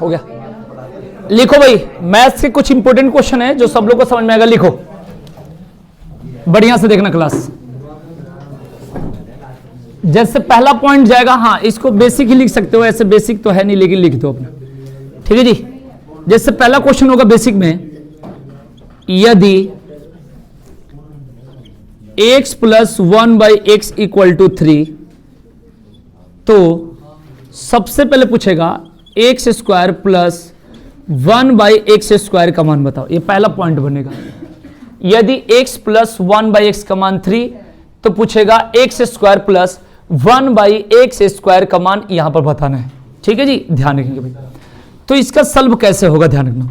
हो गया। लिखो भाई, मैथ्स के कुछ इंपॉर्टेंट क्वेश्चन है जो सब लोग को समझ में आएगा। लिखो, बढ़िया से देखना क्लास। जैसे पहला पॉइंट जाएगा, हाँ इसको बेसिक ही लिख सकते हो, ऐसे बेसिक तो है नहीं लेकिन लिख दो अपना, ठीक है जी। जैसे पहला क्वेश्चन होगा बेसिक में, यदि x plus 1/x equal to 3, तो सबसे पहले पूछेगा x square plus 1/x square का मान बताओ। ये पहला पॉइंट बनेगा। यदि x प्लस 1/x का मान 3, तो पूछेगा x square plus 1/x square का मान यहां पर बताना है, ठीक है जी। ध्यान रखेंगे भाई। तो इसका सल्व कैसे होगा, ध्यान रखना।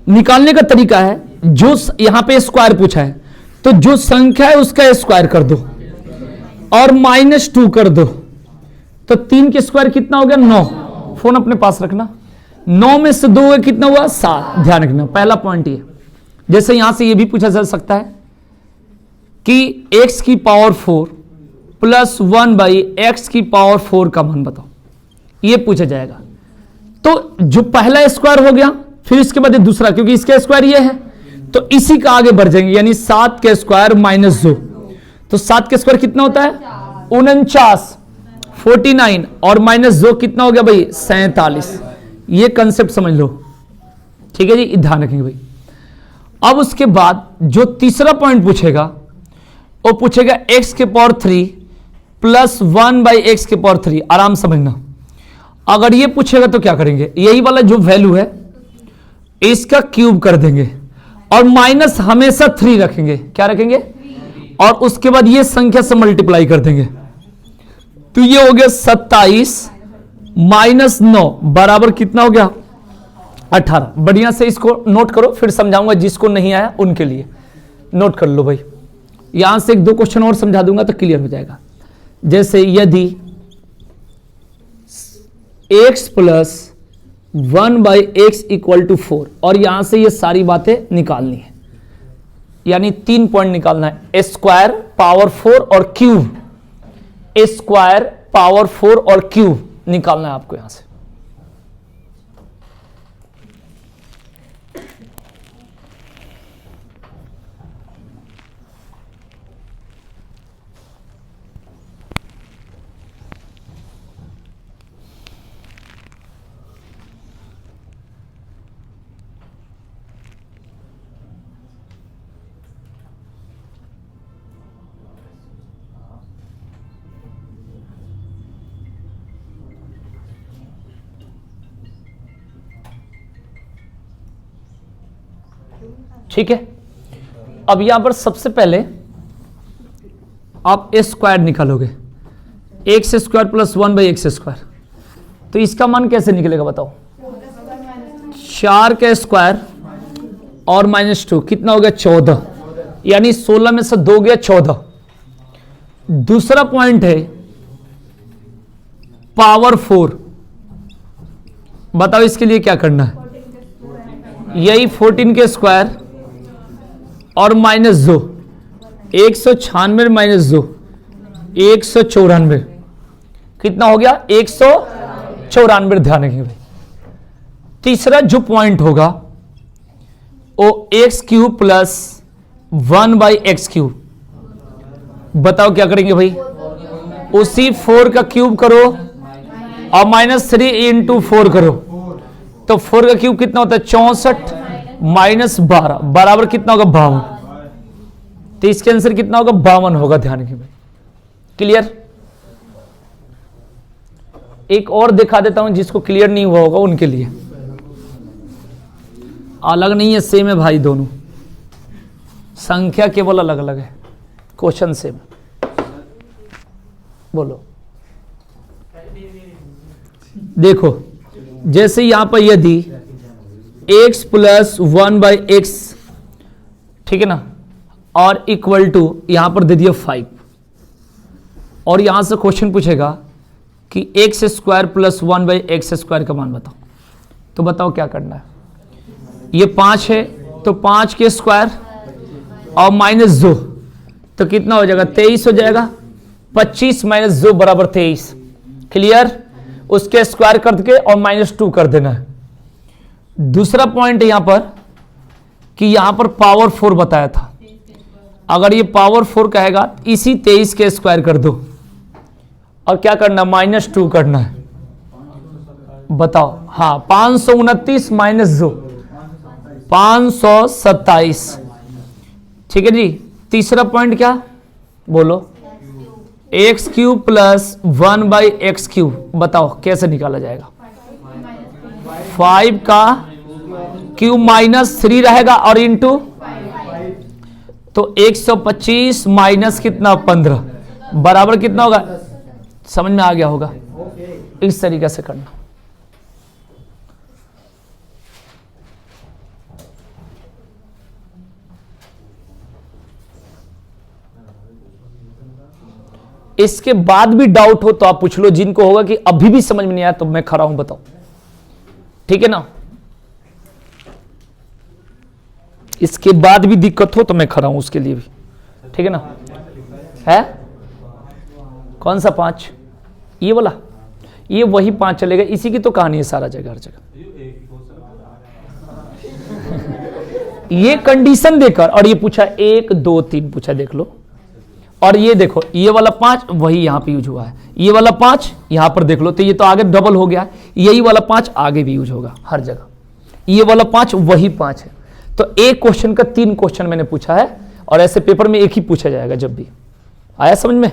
निकालने का तरीका है, जो यहां पे स्क्वायर पूछा है तो जो संख्या है उसका स्क्वायर कर दो और -2 कर दो, तो 3 के स्क्वायर कितना हो गया 9। फोन अपने पास रखना, 9 में से 2 कितना हुआ 7। ध्यान रखना, पहला पॉइंट ये। जैसे यहां से ये भी पूछा जा सकता है कि x की पावर 4 प्लस 1/x की पावर 4 का मान बताओ, ये पूछा जाएगा। तो जो पहला स्क्वायर हो गया, फिर इसके बाद दूसरा, क्योंकि इसका स्क्वायर ये है तो इसी का आगे बढ़ जाएंगे, यानी 7 के स्क्वायर -2। तो 7 के स्क्वायर कितना होता है 49, 49 और -2 कितना हो गया भाई 47। ये कंसेप्ट समझ लो, ठीक है जी, ध्यान रखेंगे भाई। अब उसके बाद जो तीसरा पॉइंट पूछेगा, वो पूछेगा x के पावर 3 प्लस 1/x के पावर 3। आराम समझना, अगर ये पूछेगा तो क्या करेंगे, यही वाला जो वैल्यू है इसका क्यूब कर देंगे और माइनस हमेशा 3 रखेंगे। क्या रखेंगे, और उसके बाद ये संख्या से मल्टीप्लाई कर देंगे। तो ये हो गया 27 - 9 बराबर कितना हो गया 18। बढ़िया से इसको नोट करो, फिर समझाऊंगा, जिसको नहीं आया उनके लिए नोट कर लो भाई। यहां से 1-2 क्वेश्चन और समझा दूंगा तो क्लियर हो जाएगा। जैसे यदि x plus 1/x equal to 4, और यहां से ये सारी बातें निकालनी है, यानी 3 पॉइंट निकालना है, स्क्वायर पावर 4 और क्यूब, स्क्वायर पावर 4 और क्यूब निकालना है आपको यहां से। ठीक है, अब यहां पर सबसे पहले आप स्क्वायर निकालोगे, x square plus 1/x square. तो इसका मान कैसे निकलेगा बताओ, 4 का स्क्वायर और -2 कितना हो गया 14, यानी 16 में से 2 गया 14। दूसरा पॉइंट है पावर 4, बताओ इसके लिए क्या करना है, यही 14 के स्क्वायर और -2, 196 - 2 194, कितना हो गया 194। ध्यान रखेंगे भाई। तीसरा जो पॉइंट होगा वो x³ प्लस 1/x³। बताओ क्या करेंगे भाई, उसी 4 का क्यूब करो और -3 × 4 करो, तो 4 का क्यूब कितना होता है 64 -12 बराबर कितना होगा 52। तो इसके आंसर कितना होगा 52 होगा। ध्यान रखिए भाई, क्लियर। एक और दिखा देता हूं, जिसको क्लियर नहीं हुआ होगा उनके लिए, अलग नहीं है, सेम है भाई, दोनों संख्या केवल अलग अलग है, क्वेश्चन सेम। बोलो, देखो जैसे यहां पर यदि x प्लस 1/x, ठीक है ना, और इक्वल टू यहां पर दे दिया 5, और यहां से क्वेश्चन पूछेगा कि x square plus 1/x square का मान बताओ। तो बताओ क्या करना है, ये 5 है तो 5 के स्क्वायर और -2, तो कितना हो जाएगा 23 हो जाएगा। 25 - 2 बराबर 23, क्लियर। उसके स्क्वायर करके और -2 कर देना है, दूसरा पॉइंट यहां पर कि यहां पर पावर 4 बताया था, अगर ये पावर 4 कहेगा इसी 23 के स्क्वायर कर दो और क्या करना, -2 करना है। बताओ, हाँ 529 माइनस 2 527। ठीक है जी। तीसरा पॉइंट क्या बोलो, x³ प्लस 1/x³। बताओ कैसे निकाला जाएगा, 5 का क्यूब -3 रहेगा और इंटू, तो 125 माइनस कितना 15 बराबर कितना होगा, समझ में आ गया होगा। इस तरीके से करना। इसके बाद भी डाउट हो तो आप पूछ लो, जिनको होगा कि अभी भी समझ में नहीं आया तो मैं खड़ा हूं, बताओ। ठीक है ना, इसके बाद भी दिक्कत हो तो मैं खड़ा हूं उसके लिए भी। ठीक है ना, है कौन सा 5, ये वाला, ये वही 5 चलेगा, इसी की तो कहानी है सारा जगह हर जगह। ये कंडीशन देकर, और ये पूछा 1 2 3 पूछा, देख लो। और ये देखो, ये वाला 5 वही यहां पे यूज हुआ है, ये वाला 5 यहां पर देख लो, तो ये तो आगे डबल हो गया, यही वाला 5 आगे भी यूज होगा हर जगह, ये वाला 5 वही 5 है। तो एक क्वेश्चन का 3 क्वेश्चन मैंने पूछा है, और ऐसे पेपर में एक ही पूछा जाएगा जब भी। आया समझ में?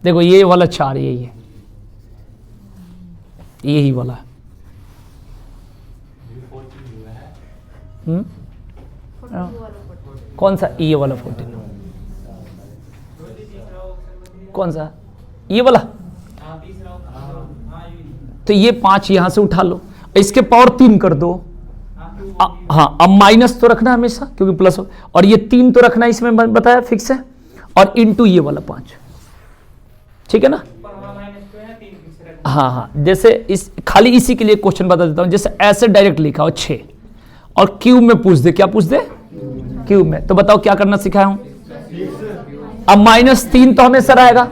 देखो ये वाला 4 यही है, यही वाला है। कौन सा, ये वाला 14, कौन सा, ये वाला। तो ये 5 यहां से उठा लो, इसके पावर 3 कर दो। हाँ, अब माइनस तो रखना हमेशा क्योंकि प्लस, और ये 3 तो रखना इसमें बताया फिक्स है, और इंटू ये वाला 5। ठीक है ना, हाँ हाँ। जैसे इस खाली इसी के लिए क्वेश्चन बता देता हूं, जैसे ऐसे डायरेक्ट लिखा हो 6 और क्यूब में पूछ दे, क्या पूछ दे, क्यूब में, तो बताओ क्या करना सिखाया हूं। अब -3 तो हमेशा रहेगा।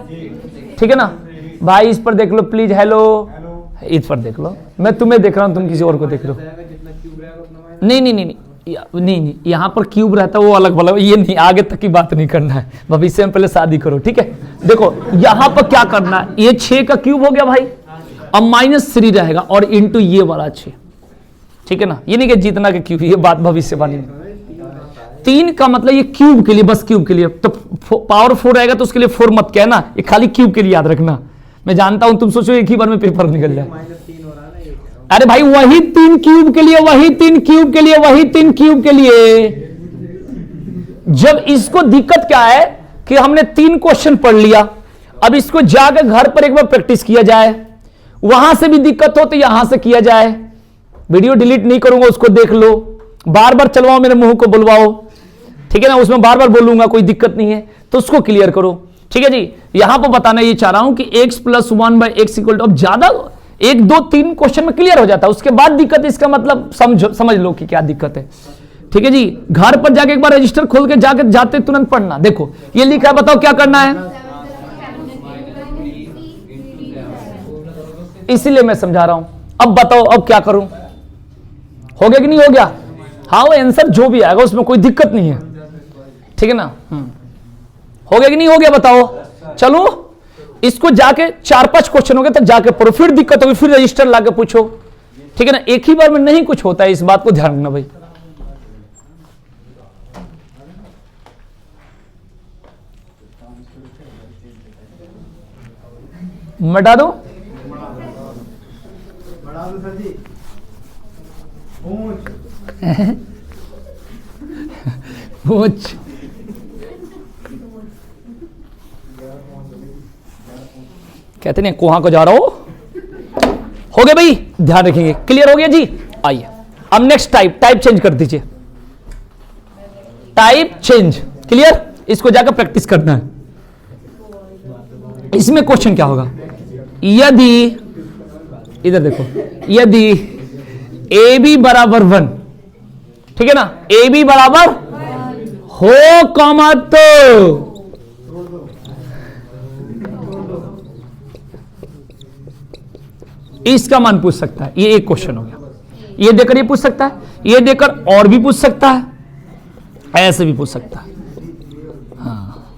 ठीक है ना भाई, इस पर देख लो प्लीज, हेलो, इस पर देख लो, मैं तुम्हें देख रहा हूं, तुम किसी और को देख लो। नहीं नहीं नहीं नहीं, यहां पर क्यूब रहता है वो अलग वाला, ये नहीं, आगे तक की बात नहीं करना है, भविष्य में पहले शादी करो। ठीक है, देखो यहां पर क्या करना है, ये 6 का क्यूब हो गया भाई, अब -3 रहेगा और इंटू ये वाला 6। ठीक है ना, ये नहीं कि जीतना के क्यूब, ये बात भविष्यवाणी में। 3 का मतलब ये क्यूब के लिए, बस क्यूब के लिए, तो पावर 4 रहेगा तो उसके लिए 4 मत कहना, ये खाली क्यूब के लिए याद रखना। मैं जानता हूं तुम सोचो एक ही बार में पेपर निकल जाए। अरे भाई वही 3 क्यूब के लिए, वही 3 क्यूब के लिए, वही 3 क्यूब के लिए। जब इसको दिक्कत क्या है कि हमने 3 क्वेश्चन पढ़ लिया, अब इसको जाकर घर पर एक बार प्रैक्टिस किया जाए, वहां से भी दिक्कत हो तो यहां से किया जाए। वीडियो डिलीट नहीं करूंगा, उसको देख लो, बार बार चलवाओ, मेरे मुंह को बुलवाओ। ठीक है ना, उसमें बार बार बोलूंगा, कोई दिक्कत नहीं है, तो उसको क्लियर करो। ठीक है जी, यहां पर बताना ये चाह रहा हूं कि x + 1/x = अब ज्यादा 1 2 3 क्वेश्चन में क्लियर हो जाता है, उसके बाद दिक्कत, इसका मतलब समझ लो कि क्या दिक्कत है। ठीक है जी, घर पर जाके एक बार रजिस्टर खोल के जाते तुरंत पढ़ना। देखो ये लिखा है, बताओ क्या करना है, इसीलिए मैं समझा रहा हूं। अब बताओ अब क्या करूं, हो गया कि नहीं हो गया? हाँ, वो आंसर जो भी आएगा उसमें कोई दिक्कत नहीं है। ठीक है ना, हो गया कि नहीं हो गया बताओ। चलो इसको जाके 4-5 क्वेश्चन हो गए तब जाके पढ़ो, फिर दिक्कत होगी, फिर रजिस्टर लाके पूछो। ठीक है ना, एक ही बार में नहीं कुछ होता है, इस बात को ध्यान रखना भाई। मिटा दो पूछ कहते नहीं कहां को जा रहा हो गया भाई, ध्यान रखेंगे। क्लियर हो गया जी? आइए अब नेक्स्ट टाइप चेंज कर दीजिए, टाइप चेंज। क्लियर, इसको जाकर प्रैक्टिस करना है। इसमें क्वेश्चन क्या होगा, यदि इधर देखो, यदि AB = 1, ठीक है ना, AB = हो कॉमा तो इसका मान पूछ सकता है, ये एक क्वेश्चन हो गया। ये देकर ये पूछ सकता है, ये देकर और भी पूछ सकता है, ऐसे भी पूछ सकता है। हाँ,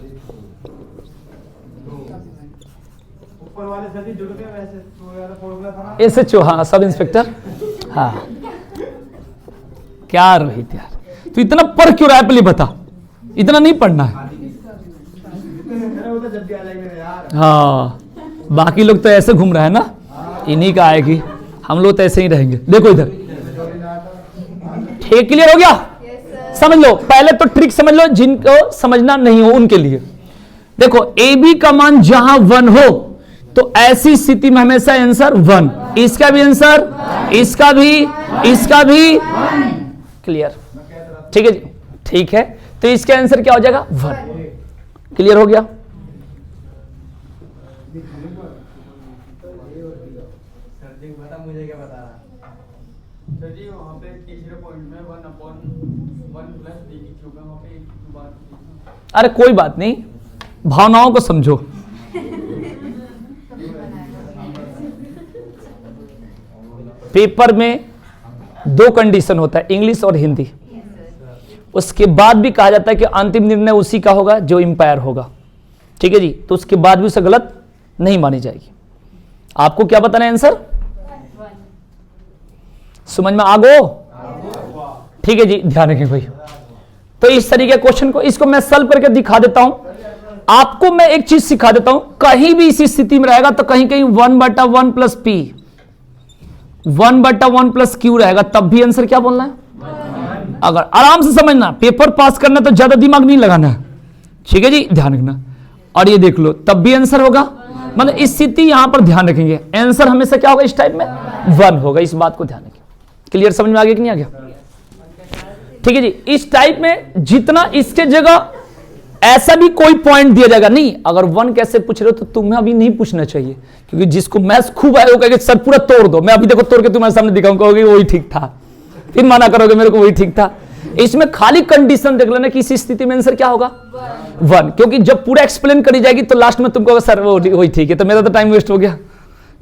ऊपर वाले सभी जुड़ गए वैसे तो फॉर्मूला था ऐसे हाँ, सब इंस्पेक्टर। हाँ, क्या रोहित यार, तू इतना पढ़ क्यों रहा है, पहले बता। इतना नहीं पढ़ना है। वो तो जब भी आ जाएंगे यार। हाँ, बाकी लोग तो ऐसे घूम रहा है ना, इन्हीं का आएगी, हम लोग तो ऐसे ही रहेंगे। देखो इधर, ठीक, क्लियर हो गया? समझ लो, पहले तो ट्रिक समझ लो, जिनको समझना नहीं हो उनके लिए। देखो, ए बी का मान जहां 1 हो तो ऐसी स्थिति में हमेशा आंसर 1, इसका भी आंसर, इसका भी क्लियर। ठीक है जी, ठीक है, तो इसका आंसर क्या हो जाएगा? 1। क्लियर हो गया? मुझे क्या बता रहा सर जी, वहाँ पे तीसरे पॉइंट में 1/1 प्लस डी की क्यूब है, वहाँ पे एक बात। अरे कोई बात नहीं, भावनाओं को समझो। पेपर में 2 कंडीशन होता है, इंग्लिश और हिंदी। उसके बाद भी कहा जाता है कि अंतिम निर्णय उसी का होगा जो इंपायर होगा। ठीक है जी, तो उसके बाद भी उसे गलत नहीं मानी जाएगी। आपको क्या बताना है आंसर? समझ में आ गो? ठीक है जी, ध्यान रखें भाई। तो इस तरीके के क्वेश्चन को, इसको मैं सॉल्व करके दिखा देता हूं। आपको मैं एक चीज सिखा देता हूं, कहीं भी इसी स्थिति में रहेगा तो कहीं कहीं 1/1 प्लस पी, 1/1 प्लस क्यू रहेगा, तब भी आंसर क्या बोलना है? अगर आराम से समझना, पेपर पास करना तो ज्यादा दिमाग नहीं लगाना है। ठीक है जी, ध्यान रखना। और ये देख लो, तब भी आंसर होगा, मतलब इस स्थिति यहां पर ध्यान रखेंगे, आंसर हमेशा क्या होगा इस टाइप में? 1 होगा। इस बात को ध्यान रखें। क्लियर, समझ में आ गया कि नहीं आ गया? ठीक है जी, इस टाइप में जितना इसके जगह ऐसा भी कोई पॉइंट दिया जाएगा नहीं। अगर 1 कैसे पूछ रहे हो तो तुम्हें अभी नहीं पूछना चाहिए, क्योंकि जिसको मैथ्स खूब आए वो कहेगा सर पूरा तोड़ दो। मैं अभी देखो तोड़ के तुम्हारे सामने दिखाऊंगा, कहोगे वही ठीक था, फिर माना करोगे मेरे को वही ठीक था। इसमें खाली कंडीशन देख लेना कि इस स्थिति में आंसर क्या होगा? 1, क्योंकि जब पूरा एक्सप्लेन करी जाएगी तो लास्ट में तुमको सर वही ठीक है, तो मेरा तो टाइम वेस्ट हो गया।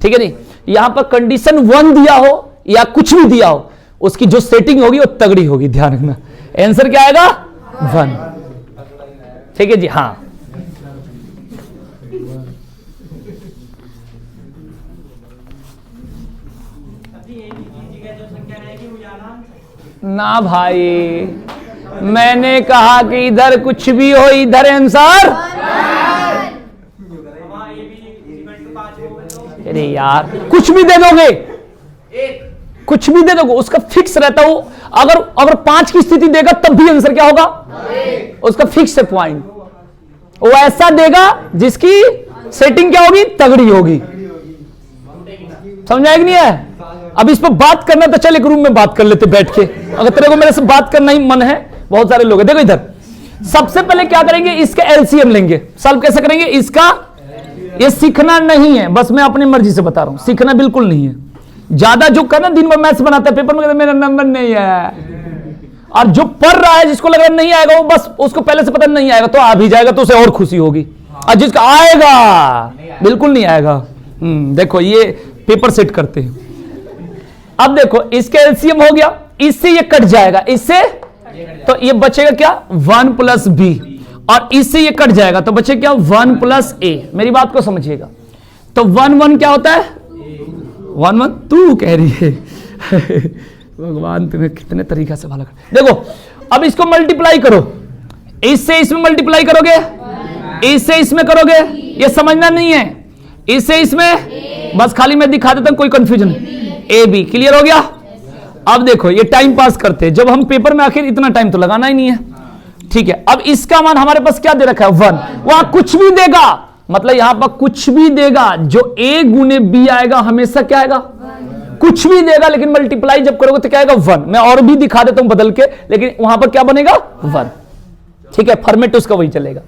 ठीक है नहीं, यहां पर कंडीशन 1 दिया हो या कुछ भी दिया हो, उसकी जो सेटिंग होगी वो तगड़ी होगी। ध्यान रखना, आंसर क्या आएगा? 1। ठीक है जी, हाँ। ना भाई, मैंने कहा कि इधर कुछ भी हो, इधर आंसर। अरे यार, कुछ भी दे दोगे, कुछ भी दे दोगे, उसका फिक्स रहता हो। अगर 5 की स्थिति देगा तब भी आंसर क्या होगा? उसका फिक्स है पॉइंट। वो ऐसा देगा जिसकी सेटिंग क्या होगी? तगड़ी होगी। समझ आएगी नहीं है? अब इस पर बात करना तो चल एक रूम में बात कर लेते बैठ के, अगर तेरे को मेरे से बात करना ही मन है। बहुत सारे लोग हैं, देखो इधर। सबसे पहले क्या करेंगे? इसका एलसीएम लेंगे। सॉल्व कैसे करेंगे इसका? ये सीखना नहीं है, बस मैं अपनी मर्जी से बता रहा हूं, सीखना बिल्कुल नहीं है। ज्यादा जो करना दिन भर मैथ्स बनाता है, पेपर में कहता है मेरा नंबर नहीं है, और जो पढ़ रहा है जिसको लग रहा नहीं आएगा, वो बस उसको पहले से पता नहीं आएगा, तो आ भी जाएगा तो उसे और खुशी होगी। और जिसका आएगा बिल्कुल नहीं आएगा। देखो ये पेपर सेट करते हैं। अब देखो इसका एलसीएम हो गया, इससे ये कट जाएगा, इससे तो ये बचेगा क्या? 1 प्लस बी, और इससे ये कट जाएगा तो बचेगा क्या? 1 प्लस ए। मेरी बात को समझिएगा, तो 1 क्या होता है? 1 तू कह रही है भगवान तुम्हें कितने तरीका से भला कर। देखो अब इसको मल्टीप्लाई करो, इससे इसमें मल्टीप्लाई करोगे, इससे इसमें करोगे, ये समझना नहीं है, इससे इसमें, बस खाली मैं दिखा देता हूं, कोई कंफ्यूजन नहीं। ए बी क्लियर हो गया? अब देखो ये टाइम पास करते हैं, जब हम पेपर में आखिर इतना टाइम तो लगाना ही नहीं है। ठीक है, अब इसका मान हमारे पास क्या दे रखा है? 1। वहां कुछ भी देगा, मतलब यहां पर कुछ भी देगा, जो ए गुने बी आएगा हमेशा क्या आएगा? कुछ भी देगा, लेकिन मल्टीप्लाई जब करोगे तो क्या आएगा? 1। मैं और भी दिखा देता हूं बदल के, लेकिन वहां पर क्या बनेगा? 1। ठीक है, फॉर्मेट उसका वही चलेगा।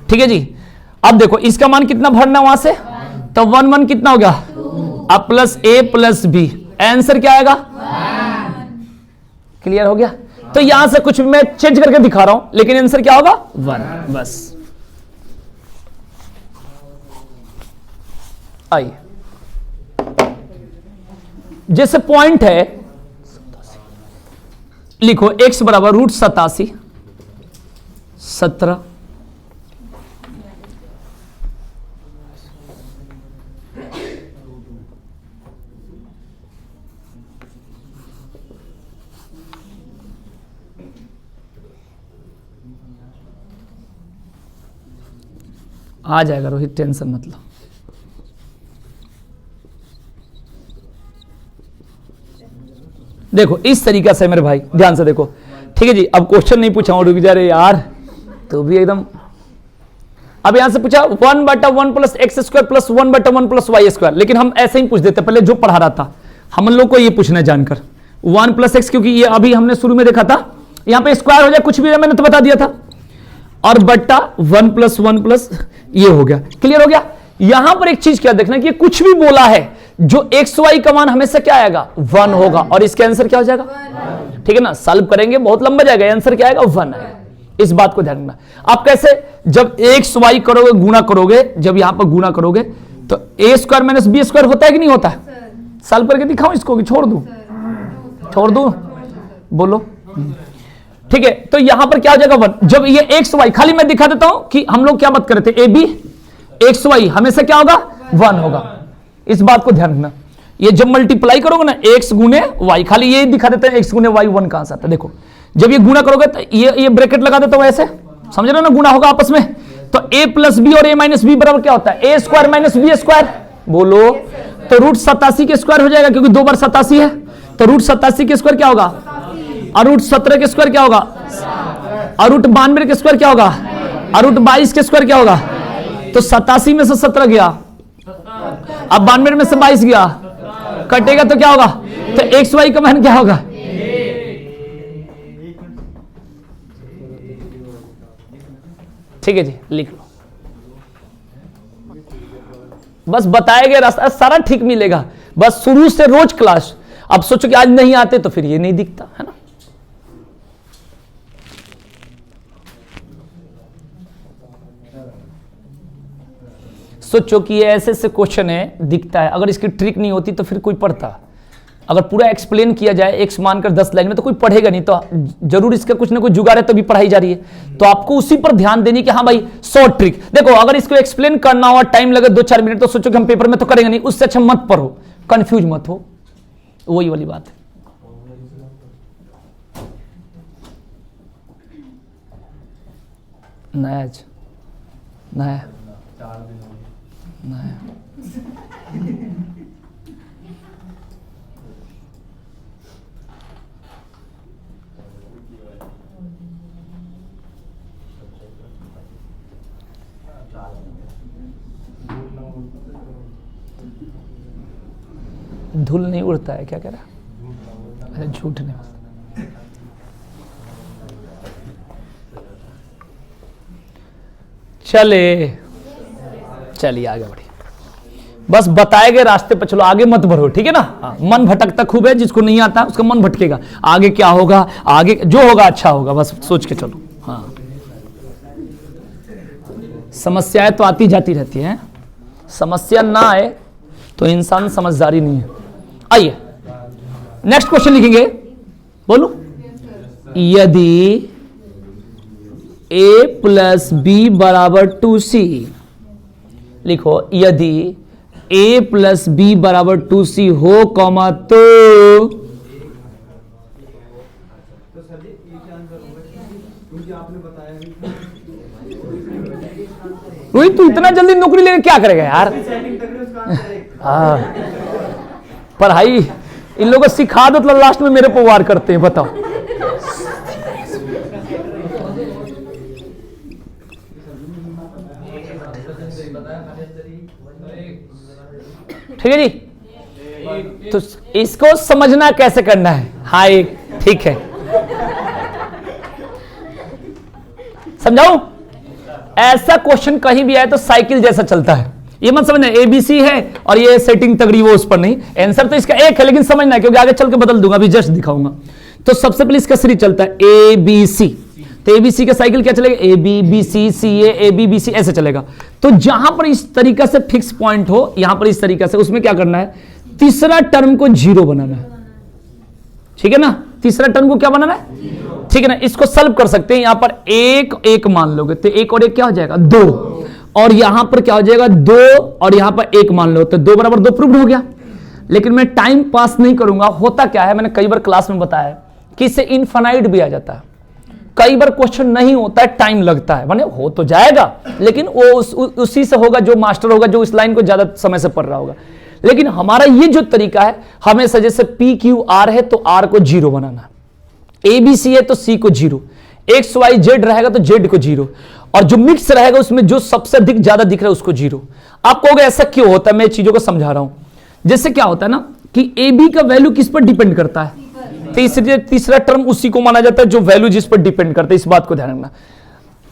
ठीक है जी, अब देखो इसका मान कितना भरना वहां से, तो 1 कितना हो गया? अब प्लस ए प्लस बी, आंसर क्या आएगा? क्लियर हो गया? तो यहां से कुछ मैं चेंज करके दिखा रहा हूं, लेकिन आंसर क्या होगा? 1। बस आइए जैसे पॉइंट है, लिखो x बराबर √87 17 आ जाएगा रोहित, टेंशन मत लो। देखो इस तरीका से मेरे भाई ध्यान से देखो, ठीक है जी। अब क्वेश्चन नहीं पूछा हूं, रुक जा रहे यार, तो भी एकदम। अब यहां से पूछा 1/1 + x² + 1/1 + y², लेकिन हम ऐसे ही पूछ देते पहले जो पढ़ा रहा था, हम लोग को ये पूछना है जानकर 1 + x, क्योंकि ये अभी हमने शुरू में देखा था, यहां पे स्क्वायर हो जाए कुछ भी है, मैंने तो बता दिया था, और बट्टा 1 + 1 + ये हो गया, क्लियर हो गया। यहां पर एक चीज क्या देखना कि ये कुछ भी बोला है, जो x y का मान हमेशा क्या आएगा 1 होगा, और इसका आंसर क्या हो जाएगा, ठीक है ना। सॉल्व करेंगे बहुत लंबा जाएगा, आंसर क्या आएगा 1 आएगा, इस बात को ध्यान रखना। आप कैसे, जब x y करोगे गुणा करोगे, जब यहां पर गुणा करोगे तो a² - b² होता है कि नहीं होता है? सॉल्व करके दिखाऊं इसको कि छोड़ दूं? छोड़ दूं, बोलो, ठीक है। तो यहां पर क्या हो जाएगा 1, जब ये x y, खाली मैं दिखा देता हूं कि हम लोग क्या बात कर रहे थे, ab x y हमेशा क्या होगा 1 होगा, इस बात को ध्यान रखना। ये जब मल्टीप्लाई करोगे ना x गुने y, खाली ये दिखा देते हैं x गुने y 1 कहां से आता है, देखो जब ये गुना करोगे तो ये ब्रैकेट लगा देता हूं ऐसे, समझ रहे हो ना, गुना होगा आपस में, तो a + b और a - b बराबर क्या होता है, a² - b², बोलो, तो √87 के स्क्वायर हो जाएगा, क्योंकि 2 बार 87 है, तो √87 के स्क्वायर क्या होगा, और √17 के स्क्वायर क्या होगा, और √92 के स्क्वायर क्या होगा, और √22 के स्क्वायर क्या होगा, तो 87 में से 17 गया, अब 92 में से 22 गया, कटेगा तो क्या होगा, तो x y का मान क्या होगा, ठीक है जी, लिख लो। बस बताए गए रास्ता सारा ठीक मिलेगा, बस शुरू से रोज क्लास। अब सोचो कि आज नहीं आते तो फिर ये नहीं दिखता है ना। सोचो कि ये ऐसे ऐसे क्वेश्चन है, दिखता है, अगर इसकी ट्रिक नहीं होती तो फिर कोई पढ़ता। अगर पूरा एक्सप्लेन किया जाए एक्स मानकर 10 लाइन में तो कोई पढ़ेगा नहीं, तो जरूर इसका कुछ ना कुछ जुगाड़ है, तभी पढ़ाई जा रही है। तो आपको उसी पर ध्यान देनी कि हाँ भाई शॉर्ट ट्रिक। देखो अगर इसको एक्सप्लेन करना हो, टाइम लगे 2-4 मिनट, तो सोचो कि हम पेपर में तो करेंगे नहीं, उससे अच्छा मत पढ़ो, कंफ्यूज मत हो, वही वाली बात है। नया नया नया धूल नहीं उड़ता है, क्या कह रहा है, झूठ नहीं। चलिए आगे बढ़िए, बस बताए गए रास्ते पर चलो, आगे मत बढ़ो, ठीक है ना। मन भटकता खूब है, जिसको नहीं आता उसका मन भटकेगा, आगे क्या होगा, आगे जो होगा अच्छा होगा, बस सोच के चलो। हाँ, समस्याएं तो आती जाती रहती हैं, समस्या ना आए तो इंसान समझदारी नहीं है। आइए नेक्स्ट क्वेश्चन लिखेंगे, बोलो। यदि a + b = 2c, लिखो, यदि a + b = 2c हो कॉमा, तो सर जी ये क्या आंसर होगा, क्योंकि आपने बताया रोहित तू इतना जल्दी नौकरी लेके क्या करेगा यार। सेटिंग तक उसका आंसर है। हाँ, पढ़ाई इन लोगों को सिखा दो तो लास्ट में मेरे पर वार करते हैं, बताओ। ठीक है जी, तो इसको समझना कैसे करना है। हाँ ठीक है, समझाऊं। ऐसा क्वेश्चन कहीं भी आए तो साइकिल जैसा चलता है, ये मत समझना ABC है और ये सेटिंग तगड़ी वो उस पर नहीं, आंसर तो इसका एक है, लेकिन समझना है क्योंकि आगे चल के बदल दूंगा, अभी जस्ट दिखाऊंगा। तो सबसे पहले इसका सीरीज चलता है ABC, तो ABC का साइकिल क्या चलेगा, AB BC CA AB BC ऐसे चलेगा। तो जहां पर इस तरीका से फिक्स पॉइंट हो, यहां पर इस तरीका से, उसमें क्या करना है, तीसरा टर्म को जीरो बनाना है, ठीक है ना। तीसरा टर्म को क्या बनाना है, ठीक है ना। इसको सॉल्व कर सकते हैं, यहां पर एक एक मान लोगे तो एक और एक क्या हो जाएगा, दो, और यहां पर क्या हो जाएगा, दो, और यहां पर एक मान लो तो दो बराबर दो प्रूव हो गया। लेकिन मैं टाइम पास नहीं करूंगा। होता क्या है, मैंने कई बार क्लास में बताया है कि इससे इनफाइनाइट भी आ जाता है। कई बार क्वेश्चन नहीं होता है, टाइम लगता है, माने हो तो जाएगा लेकिन वो उसी से होगा जो मास्टर होगा, जो इस लाइन को ज्यादा समय से पढ़ रहा होगा। लेकिन हमारा ये जो तरीका है, हमेशा जैसे पी क्यू आर है तो आर को zero banana, A B C है तो सी को जीरो, एक्स वाई जेड रहेगा तो जेड को जीरो, और जो मिक्स रहेगा उसमें जो सबसे अधिक ज्यादा दिख रहा है उसको जीरो। आप कहोगे ऐसा क्यों होता है, मैं चीजों को समझा रहा हूं। जैसे क्या होता है ना कि ए बी का वैल्यू किस पर डिपेंड करता है, तो इसलिए तीसरा टर्म उसी को माना जाता है जो वैल्यू जिस पर डिपेंड करता है। इस बात को ध्यान रखना।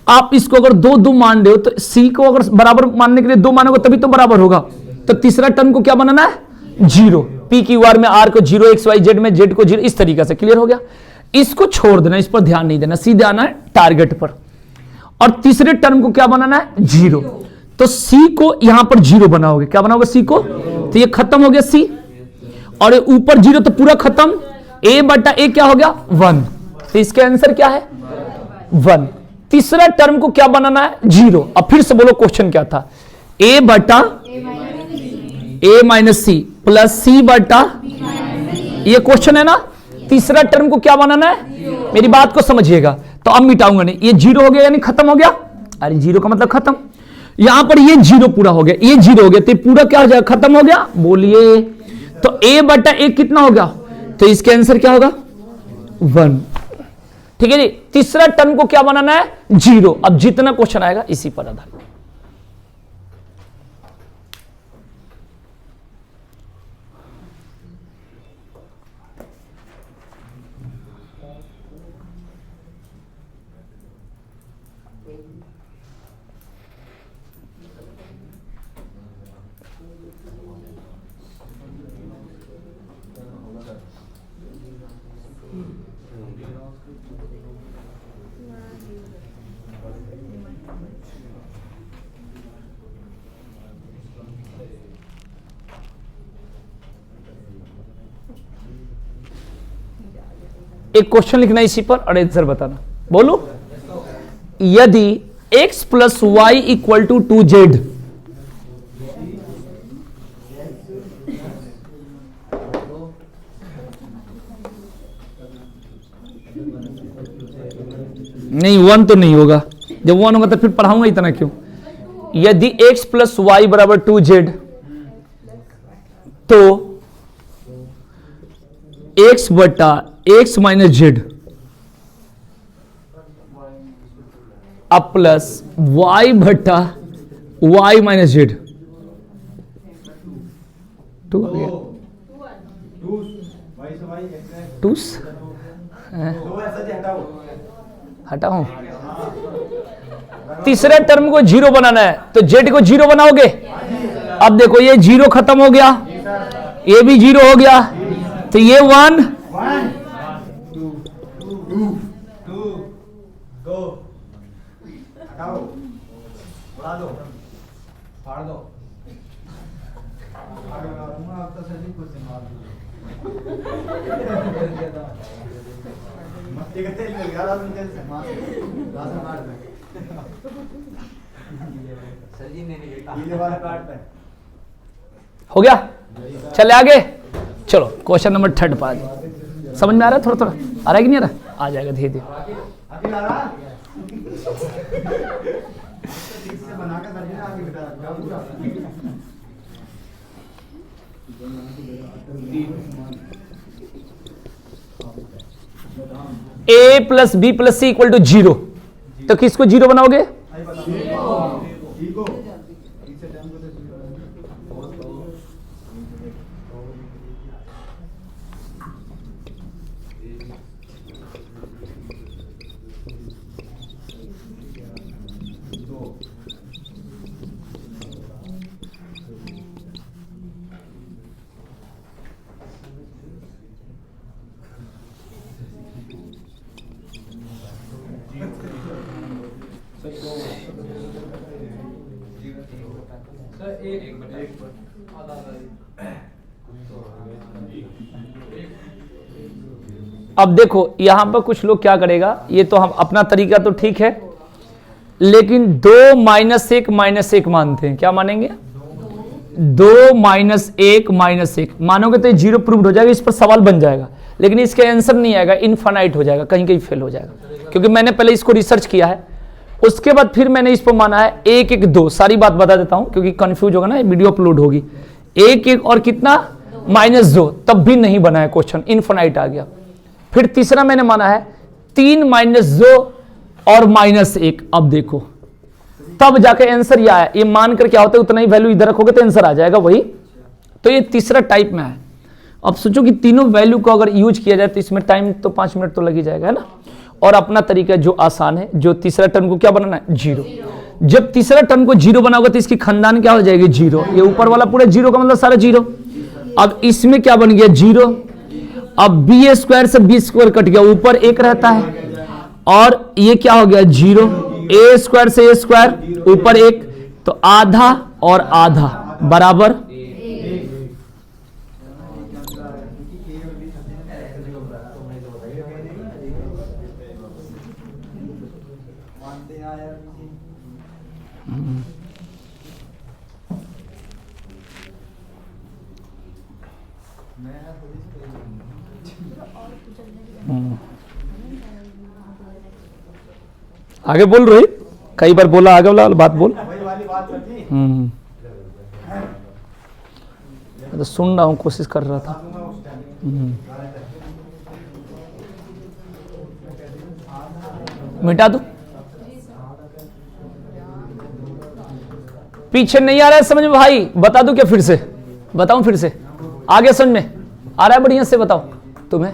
आप इसको अगर दो दो मान रहे हो तो सी को अगर बराबर मानने के लिए दो मानोगे तभी तो बराबर होगा। तो तीसरा टर्म को क्या बनाना है, जीरो। पी क्यू आर में आर को जीरो, एक्स वाई जेड में जेड को जीरो, इस तरीके से क्लियर हो गया। इसको छोड़ देना, इस पर ध्यान नहीं देना, सीधे आना है टारगेट पर। और तीसरे टर्म को क्या बनाना है, जीरो। तो सी को यहां पर जीरो बनाओगे, क्या बनाओगे, सी को, तो ये खत्म हो गया सी, और ऊपर जीरो तो पूरा खत्म। ए बटा ए क्या हो गया, वन, तो इसका आंसर क्या है, वन। तीसरा टर्म को क्या बनाना है, जीरो। अब फिर से बोलो क्वेश्चन क्या था, ए बटा ए माइनस सी प्लस सी बटा, ये क्वेश्चन है ना। तीसरा टर्म को क्या बनाना है, मेरी बात को समझिएगा। तो अब मिटाऊंगा नहीं, ये जीरो हो गया यानी खत्म हो गया। अरे जीरो का मतलब खत्म, यहां पर ये जीरो पूरा हो गया, ये जीरो हो गया, तो पूरा क्या हो जाएगा, खत्म हो गया। बोलिए, तो ए बटा ए कितना हो गया, तो इसके आंसर क्या होगा, वन। ठीक है जी। तीसरा टर्म को क्या बनाना है, जीरो। अब जितना क्वेश्चन आएगा इसी पर आधारित। एक क्वेश्चन लिखना इसी पर और आंसर बताना। बोलो, यदि x plus y equal to 2z, नहीं वन तो नहीं होगा, जब वन होगा तो फिर पढ़ाऊंगा इतना क्यों। यदि x प्लस वाई बराबर 2z, तो x बटा x माइनस जेड अब प्लस y बटा y माइनस जेड, टू आ गया, टूस हटाओ। तीसरे टर्म को जीरो बनाना है तो जेड को जीरो बनाओगे। अब देखो ये जीरो खत्म हो गया, ये भी जीरो हो गया, तो ये वन, हो गया। चले आगे, चलो क्वेश्चन नंबर 3 पर आ जाए। समझ में आ रहा है, थोड़ा थोड़ा आ रहा है कि नहीं आ रहा, आ जाएगा धीरे धीरे। A plus B plus C equal to zero, तो किसको जीरो बनाओगे, अब देखो यहां पर कुछ लोग क्या करेगा, ये तो हम अपना तरीका तो ठीक है, लेकिन 2 माइनस 1 माइनस 1 मानते हैं। क्या मानेंगे? 2 माइनस 1 माइनस 1 मानोगे तो ये जीरो प्रूव्ड हो जाएगा, इस पर सवाल बन जाएगा, लेकिन इसका आंसर नहीं आएगा, इनफाइनाइट हो जाएगा, कहीं कहीं फेल हो जाएगा, क्योंकि मैंने पहले इसको रिसर्च किया है, उसके बाद फिर मैंने इस पर माना है 1 1 2। सारी बात बता देता हूं क्योंकि कंफ्यूज होगा ना, वीडियो अपलोड होगी। 1 1 और कितना -2, तब भी नहीं बना है क्वेश्चन, इनफाइनाइट आ गया। फिर तीसरा मैंने माना है 3 -2 और -1। अब देखो तब जाके आंसर ये आया। ये मानकर क्या होता है, उतना ही वैल्यू इधर रखोगे तो आंसर आ जाएगा वही। तो ये तीसरा टाइप में है। अब सोचो कि तीनों वैल्यू को अगर यूज किया जाए तो इसमें टाइम तो 5 मिनट तो लग ही जाएगा, है ना। और अपना तरीका जो आसान है, जो तीसरा टर्म को क्या बनाना है, 0। जब तीसरा टर्म को 0 बनाओगे तो इसकी खानदान क्या हो जाएगी, 0। ये ऊपर वाला पूरा 0 का मतलब सारा 0। अब इसमें क्या बन गया, 0। अब b² से b² कट गया, ऊपर 1 रहता है, और ये क्या हो गया, 0। a² से a², ऊपर 1, तो आधा और आधा बराबर आगे बोल रोहित, कई बार बोला, आगे वाला बात बोल। मैं तो सुन रहा हूँ, कोशिश कर रहा था। मिटा दो, पीछे नहीं आ रहा है समझ में भाई, बता दूं क्या, फिर से बताऊं, फिर से आगे समझ में आ रहा है, बढ़िया से बताओ तुम्हें।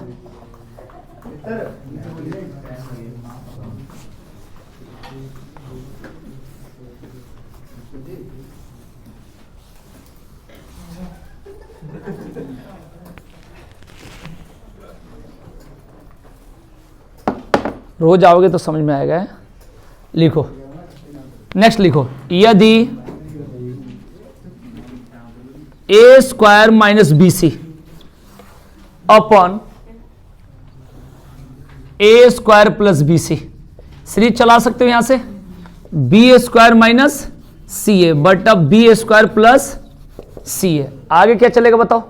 रोज आओगे तो समझ में आएगा। लिखो, नेक्स्ट लिखो, यदि a² माइनस BC अपन a² प्लस BC, सीरीज चला सकते हो यहां से, b² माइनस CA बटा b² प्लस CA। आगे क्या चलेगा बताओ,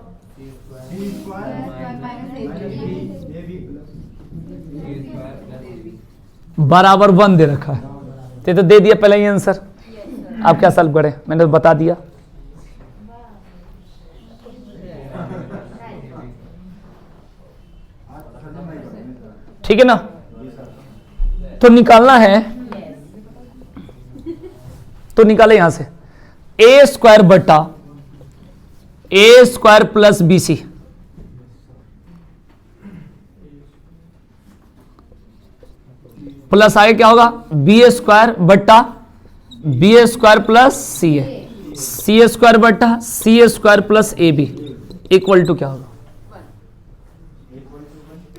बराबर 1 दे रखा है, तो दे दिया पहले ही आंसर। आप क्या सॉल्व करें, मैंने तो बता दिया। ठीक है ना, तो निकालना है, तो निकाले यहां से a² बटा a² प्लस BC, प्लस आगे क्या होगा, b² बटा b² प्लस CA, c² बटा c² plus AB equal to क्या होगा।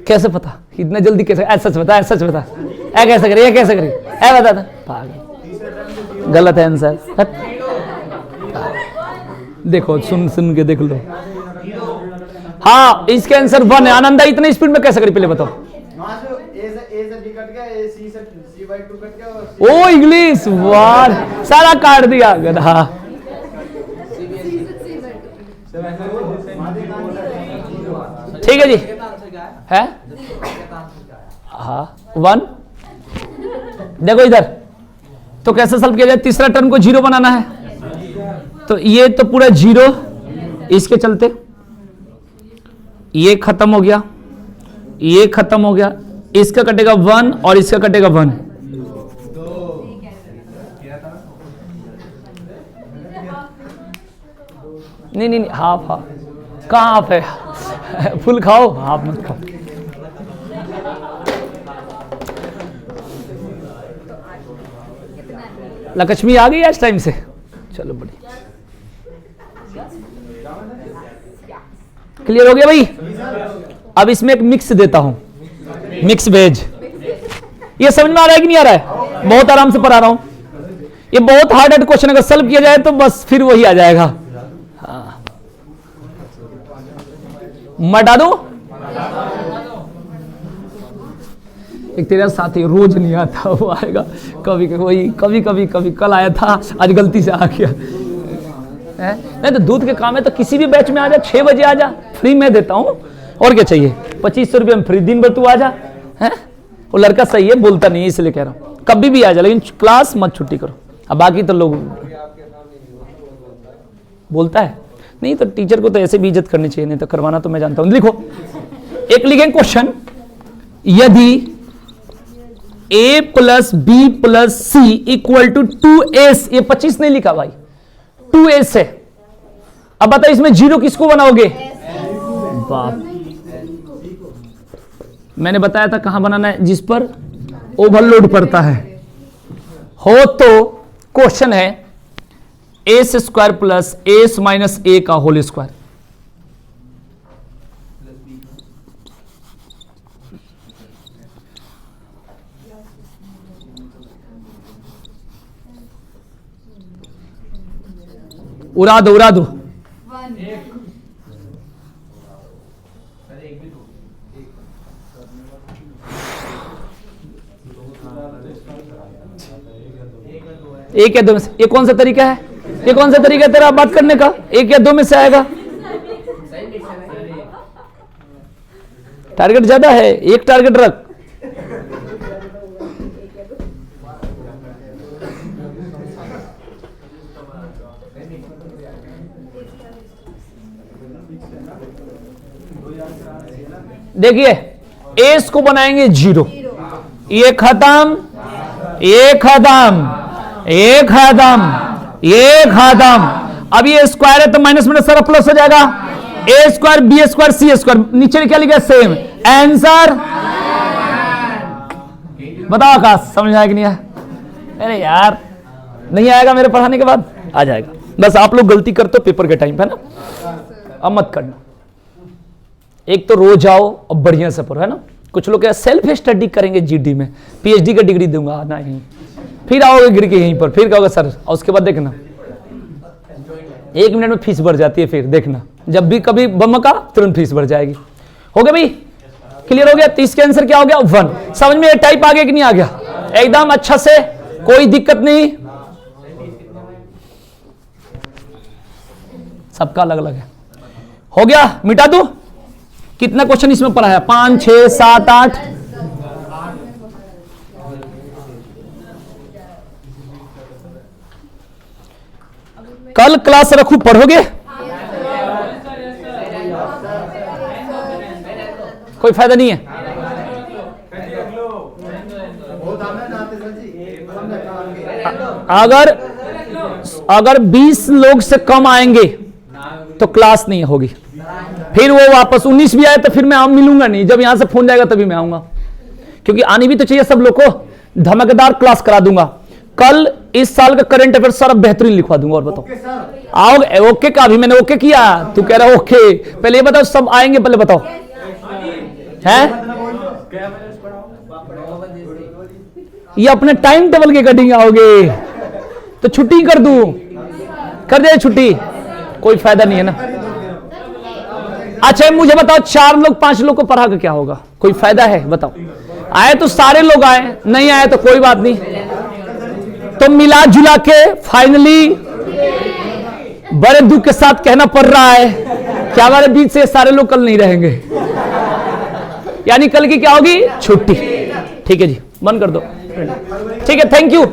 कैसे पता, इतना जल्दी कैसे, ऐसा सच बता, ऐसा सच बता, ऐ कैसे करिए, कैसे करिए, ऐ बता था, पागल, गलत है आंसर। देखो सुन सुन के देख लो। हाँ इसके आंसर 1 है। आनंदा इतने स्पीड में कैसे करी, पहले बताओ। ओ इंग्लिश वाह, सारा काट दिया गधा। ठीक है जी, है हाँ 1। देखो इधर तो कैसे सॉल्व किया जाए, तीसरा टर्म को 0 बनाना है, तो ये तो पूरा 0, इसके चलते ये खत्म हो गया, ये खत्म हो गया, इसका कटेगा 1 और इसका कटेगा 1। नहीं नहीं हाफ हाफ, कहाँ हाफ है, फुल खाओ, हाफ मत खाओ। लक्ष्मी आ गई आज टाइम से, चलो बढ़िया, क्लियर हो गया भाई। अब इसमें एक मिक्स देता हूं, मिक्स वेज। ये समझ में आ रहा है कि नहीं आ रहा है, बहुत आराम से पढ़ा रहा हूं। ये बहुत हार्ड क्वेश्चन अगर सॉल्व किया जाए तो बस फिर वही आ जाएगा। हाँ मटा दो। एक तेरा साथी रोज नहीं आता, वो आएगा कभी कभी कल आया था, आज गलती से आ गया है? नहीं तो दूध के काम है तो किसी भी बैच में आ जा, 6 बजे आ जा, फ्री में देता हूं, और क्या चाहिए, 2500 रुपये में फ्री, दिन भर तू आ जा है। वो लड़का सही है, बोलता नहीं है, इसलिए कह रहा हूं कभी भी आ जा, लेकिन क्लास मत छुट्टी करो। अब बाकी तो लोग बोलता है नहीं, तो टीचर को तो ऐसे भी इज्जत करनी चाहिए, नहीं तो करवाना तो मैं जानता हूं। लिखो, एक लिखें क्वेश्चन, यदि a plus B plus C equal to 2s, ये 25 नहीं लिखा भाई, 2s है। अब बताओ इसमें जीरो किसको बनाओगे? बाप, मैंने बताया था कहां बनाना है, जिस पर ओवरलोड पड़ता है हो। तो क्वेश्चन है S square plus S minus A का होल स्क्वायर। उड़ा दो उड़ा दो। एक या दो में से, ये कौन सा तरीका है, ये कौन सा तरीका है तेरा बात करने का? एक या दो में से आएगा। टारगेट ज्यादा है, एक टारगेट रख। देखिए एस को बनाएंगे जीरो, ये खत्म, ये खत्म, ये खत्म, ये खत्म। अब ये स्क्वायर है तो माइनस में सारा प्लस हो जाएगा। ए स्क्वायर बी स्क्वायर सी स्क्वायर, नीचे क्या लिखा? Same answer. बताओ आकाश, समझ आया कि नहीं आया? अरे यार नहीं आएगा, मेरे पढ़ाने के बाद आ जाएगा। बस आप लोग गलती करते हो पेपर के टाइम पे ना, अब मत करना। एक तो रोज आओ और बढ़िया से पढ़ो, है ना। कुछ लोग क्या सेल्फ स्टडी करेंगे जीडी में, पीएचडी का डिग्री दूंगा नहीं, फिर आओगे गिर के यहीं पर, फिर कहोगे सर, और उसके बाद देखना 1 मिनट में फीस बढ़ जाती है। फिर देखना जब भी कभी बम का तुरंत फीस बढ़ जाएगी। हो गया भाई, क्लियर हो गया? 30 के आंसर क्या हो गया? 1। समझ में टाइप आ गया कि नहीं आ गया? एकदम अच्छा से, कोई दिक्कत नहीं, सबका अलग अलग है। हो गया, मिटा दो। कितना क्वेश्चन इसमें पढ़ा है? 5, 6, 7, 8। कल क्लास रखू, पढ़ोगे? कोई फायदा नहीं है। अगर 20 लोग से कम आएंगे तो क्लास नहीं होगी। फिर वो वापस 19 भी आए तो फिर मैं मिलूंगा नहीं, जब यहां से फोन जाएगा तभी मैं आऊंगा, क्योंकि आनी भी तो चाहिए सब लोग को। धमाकेदार क्लास करा दूंगा कल। इस साल का करंट अफेयर सारा बेहतरीन लिखवा दूंगा। और बताओ आओगे? ओके का भी मैंने ओके किया, तू कह रहा ओके। पहले ये बताओ सब आएंगे, पहले बताओ हैं? ये अपने टाइम टेबल के कटिंग आओगे तो छुट्टी कर दूं, कर दे छुट्टी, कोई फायदा नहीं है ना। अच्छा मुझे बताओ 4 लोग 5 लोग को पढ़ा के क्या होगा? कोई फायदा है? बताओ। आए तो सारे लोग आए, नहीं आए तो कोई बात नहीं। तो मिला जुला के फाइनली बड़े दुख के साथ कहना पड़ रहा है कि हमारे बीच से सारे लोग कल नहीं रहेंगे, यानी कल की क्या होगी? छुट्टी। ठीक है जी, बंद कर दो। ठीक है, थैंक यू।